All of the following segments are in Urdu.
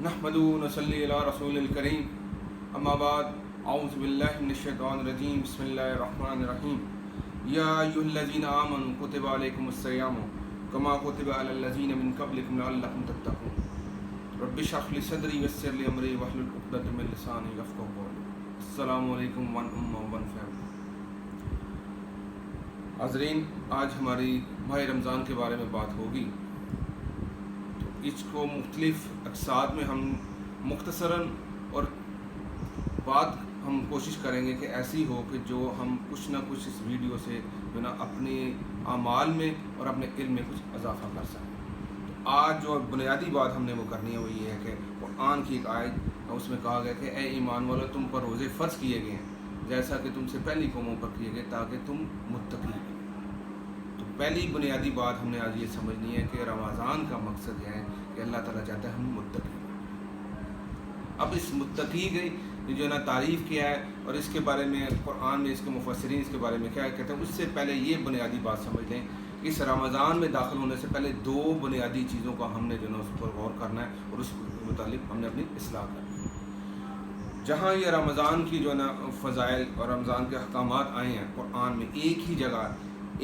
نحمدو نصلی علی رسول الکریم اما بعد اعوذ باللہ من الشیطان الرجیم بسم اللہ الرحمن الرحیم یا ایھا الذین آمنوا کتب علیکم الصیام کما کتب علی الذین من قبلکم لعلکم تتقون رب اشرح لی صدری ویسر لی امری واحلل عقدۃ من لسانی یفقہوا قولی۔ السلام علیکم ون امہ ون فیملی۔ حاضرین، آج ہماری ماہ رمضان کے بارے میں بات ہوگی، تو اس کو مختلف اقساط میں ہم مختصراً اور بات ہم کوشش کریں گے کہ ایسی ہو کہ جو ہم کچھ نہ کچھ اس ویڈیو سے جو نا اپنے اعمال میں اور اپنے علم میں کچھ اضافہ کر سکیں۔ تو آج جو بنیادی بات ہم نے وہ کرنی ہے وہ یہ ہے کہ قرآن کی ایک آیت، اس میں کہا گیا کہ اے ایمان والو، تم پر روزے فرض کیے گئے ہیں جیسا کہ تم سے پہلی قوموں پر کیے گئے تاکہ تم متقی ہو۔ تو پہلی بنیادی بات ہم نے آج یہ سمجھنی ہے کہ رمضان کا مقصد یہ ہے کہ اللہ تعالیٰ چاہتا ہے ہم متقی ہوں۔ اب اس متقی کی جو ہے نا تعریف کیا ہے اور اس کے بارے میں قرآن میں اس کے مفسرین اس کے بارے میں کیا کہتے ہیں، اس سے پہلے یہ بنیادی بات سمجھ لیں کہ اس رمضان میں داخل ہونے سے پہلے دو بنیادی چیزوں کا ہم نے جو ہے نا اس پر غور کرنا ہے اور اس کے متعلق ہم نے اپنی اصلاح کرنی ہے۔ جہاں یہ رمضان کی جو ہے نا فضائل اور رمضان کے احکامات آئے ہیں قرآن میں ایک ہی جگہ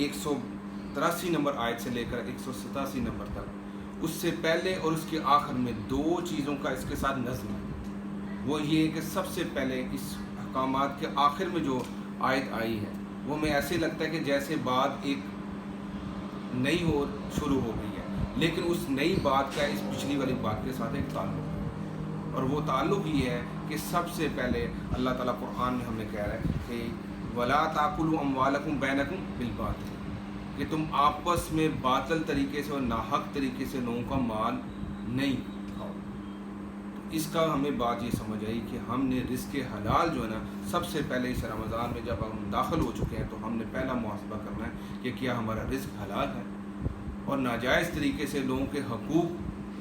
183 نمبر آیت سے لے کر 187 نمبر تک، اس سے پہلے اور اس کے آخر میں دو چیزوں کا اس کے ساتھ نظم ہے۔ وہ یہ کہ سب سے پہلے اس احکامات کے آخر میں جو آیت آئی ہے وہ ہمیں ایسے لگتا ہے کہ جیسے بات ایک نئی شروع ہو گئی ہے، لیکن اس نئی بات کا اس پچھلی والی بات کے ساتھ ایک تعلق ہے، اور وہ تعلق یہ ہے کہ سب سے پہلے اللہ تعالیٰ قرآن میں ہمیں کہہ رہا ہے کہ وَلَا تَأْكُلُوا أَمْوَالَكُمْ بَيْنَكُمْ بِالْبَاطِلِ، کہ تم آپس میں باطل طریقے سے اور ناحق طریقے سے لوگوں کا مال نہیں کھاؤ۔ اس کا ہمیں بات یہ سمجھ آئی کہ ہم نے رزق حلال جو ہے نا سب سے پہلے اس رمضان میں جب ہم داخل ہو چکے ہیں تو ہم نے پہلا محاسبہ کرنا ہے کہ کیا ہمارا رزق حلال ہے، اور ناجائز طریقے سے لوگوں کے حقوق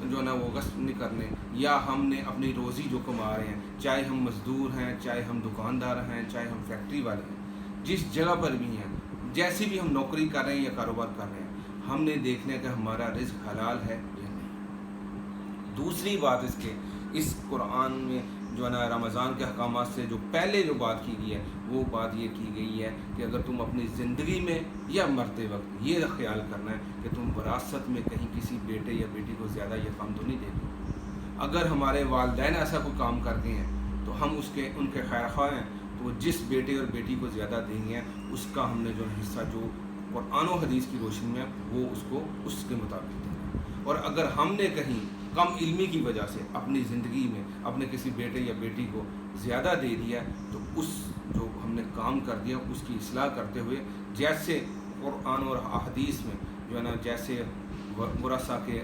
جو ہے نا وہ غصب نہیں کرنے، یا ہم نے اپنی روزی جو کما رہے ہیں، چاہے ہم مزدور ہیں، چاہے ہم دکاندار ہیں، چاہے ہم فیکٹری والے ہیں، جس جگہ پر بھی ہیں، جیسی بھی ہم نوکری کر رہے ہیں یا کاروبار کر رہے ہیں، ہم نے دیکھنا ہے کہ ہمارا رزق حلال ہے یا نہیں۔ دوسری بات اس قرآن میں جو ہے نا رمضان کے احکامات سے جو پہلے جو بات کی گئی ہے وہ بات یہ کی گئی ہے کہ اگر تم اپنی زندگی میں یا مرتے وقت یہ خیال کرنا ہے کہ تم وراثت میں کہیں کسی بیٹے یا بیٹی کو زیادہ یا کم تو نہیں دے گے۔ اگر ہمارے والدین ایسا کوئی کام کرتے ہیں تو ہم ان کے خیر خواہ ہیں، تو جس بیٹے اور بیٹی کو زیادہ دیں گے اس کا ہم نے جو حصہ جو قرآن و حدیث کی روشنی میں وہ اس کو اس کے مطابق دیں گے۔ اور اگر ہم نے کہیں کم علمی کی وجہ سے اپنی زندگی میں اپنے کسی بیٹے یا بیٹی کو زیادہ دے دیا تو اس جو ہم نے کام کر دیا اس کی اصلاح کرتے ہوئے جیسے قرآن اور حدیث میں جو ہے نا جیسے ورثہ کے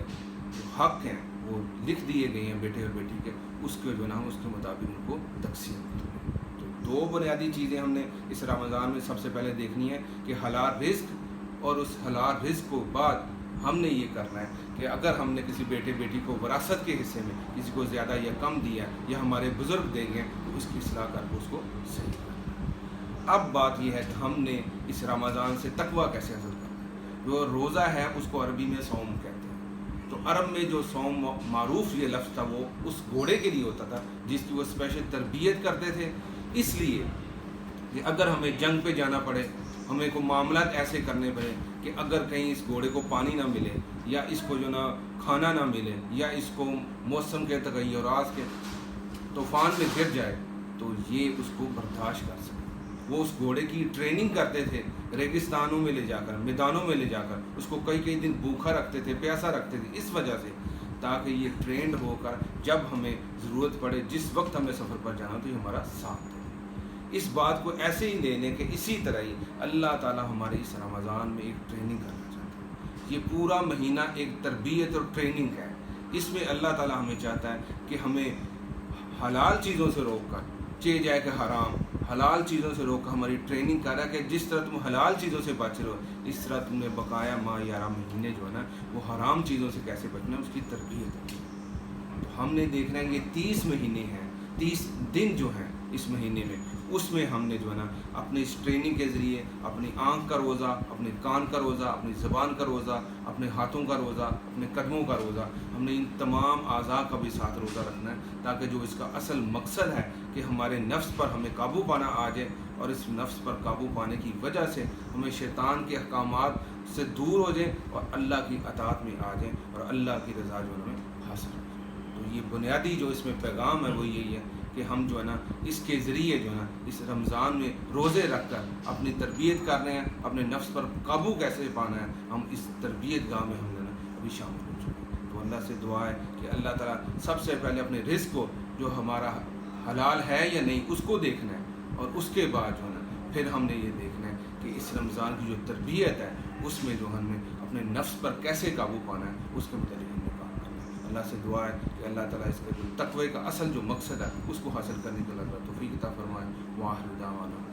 جو حق ہیں وہ لکھ دیے گئے ہیں بیٹے اور بیٹی کے، اس کے جو ہے نا ہم اس کے مطابق ان کو تقسیم کرتے ہیں۔ تو دو بنیادی چیزیں ہم نے اس رمضان میں سب سے پہلے دیکھنی ہے کہ حلال رزق، اور اس حلال رزق کو بعد ہم نے یہ کرنا ہے کہ اگر ہم نے کسی بیٹے بیٹی کو وراثت کے حصے میں کسی کو زیادہ یا کم دیا یا ہمارے بزرگ دیں گے تو اس کی اصلاح کر کے اس کو صحیح کرنا۔ اب بات یہ ہے کہ ہم نے اس رمضان سے تقویٰ کیسے حاصل کرنا ہے۔ جو روزہ ہے اس کو عربی میں صوم کہتے ہیں، تو عرب میں جو صوم معروف یہ لفظ تھا وہ اس گھوڑے کے لیے ہوتا تھا جس کی وہ اسپیشل تربیت کرتے تھے، اس لیے کہ اگر ہمیں جنگ پہ جانا پڑے، ہمیں کو معاملات ایسے کرنے پڑے کہ اگر کہیں اس گھوڑے کو پانی نہ ملے یا اس کو جو نا کھانا نہ ملے یا اس کو موسم کے تغیرات کے طوفان میں گر جائے تو یہ اس کو برداشت کر سکے۔ وہ اس گھوڑے کی ٹریننگ کرتے تھے، ریگستانوں میں لے جا کر، میدانوں میں لے جا کر اس کو کئی دن بھوکا رکھتے تھے، پیاسا رکھتے تھے، اس وجہ سے تاکہ یہ ٹرینڈ ہو کر جب ہمیں ضرورت پڑے، جس وقت ہمیں سفر پر جانا تو یہ ہمارا ساتھ دے۔ اس بات کو ایسے ہی لے لیں کہ اسی طرح ہی اللہ تعالیٰ ہمارے اس رمضان میں ایک ٹریننگ کرنا چاہتا ہے۔ یہ پورا مہینہ ایک تربیت اور ٹریننگ ہے۔ اس میں اللہ تعالیٰ ہمیں چاہتا ہے کہ ہمیں حلال چیزوں سے روک کر، چاہے جائے کہ حرام، حلال چیزوں سے روک کر ہماری ٹریننگ کر رہا ہے کہ جس طرح تم حلال چیزوں سے بچ رہے ہو اس طرح تم نے بقایا ماہ 11 مہینے جو ہے نا وہ حرام چیزوں سے کیسے بچنا ہے اس کی تربیت ہے۔ تو ہم نے دیکھنا ہے یہ 30 مہینے ہیں 30 دن جو ہیں اس مہینے میں، اس میں ہم نے جو ہے نا اپنی اس ٹریننگ کے ذریعے اپنی آنکھ کا روزہ، اپنے کان کا روزہ، اپنی زبان کا روزہ، اپنے ہاتھوں کا روزہ، اپنے قدموں کا روزہ، ہم نے ان تمام اعضاء کا بھی ساتھ روزہ رکھنا ہے، تاکہ جو اس کا اصل مقصد ہے کہ ہمارے نفس پر ہمیں قابو پانا آ جائے، اور اس نفس پر قابو پانے کی وجہ سے ہمیں شیطان کے احکامات سے دور ہو جائیں اور اللہ کی اطاعت میں آ جائیں اور اللہ کی رضا جو ہمیں حاصل ہو جائے۔ تو یہ بنیادی جو اس میں پیغام ہے وہ یہی ہے کہ ہم جو ہے نا اس کے ذریعے جو ہے نا اس رمضان میں روزے رکھ کر اپنی تربیت کر رہے ہیں، اپنے نفس پر قابو کیسے پانا ہے، ہم اس تربیت گاہ میں ہم جو ہے نا ابھی شامل ہو چکے ہیں۔ تو اللہ سے دعا ہے کہ اللہ تعالیٰ سب سے پہلے اپنے رزق کو جو ہمارا حلال ہے یا نہیں اس کو دیکھنا ہے، اور اس کے بعد جو ہے نا پھر ہم نے یہ دیکھنا ہے کہ اس رمضان کی جو تربیت ہے اس میں جو ہم نے اپنے نفس پر کیسے قابو پانا ہے اس کے متعلق ہم نے کام کرنا ہے۔ اللہ سے دعا ہے کہ اللہ تعالیٰ اس کے جو تقوی کا اصل جو مقصد ہے اس کو حاصل کرنے کے لیے توفیق عطا فرمائے۔ وآخر دعوانا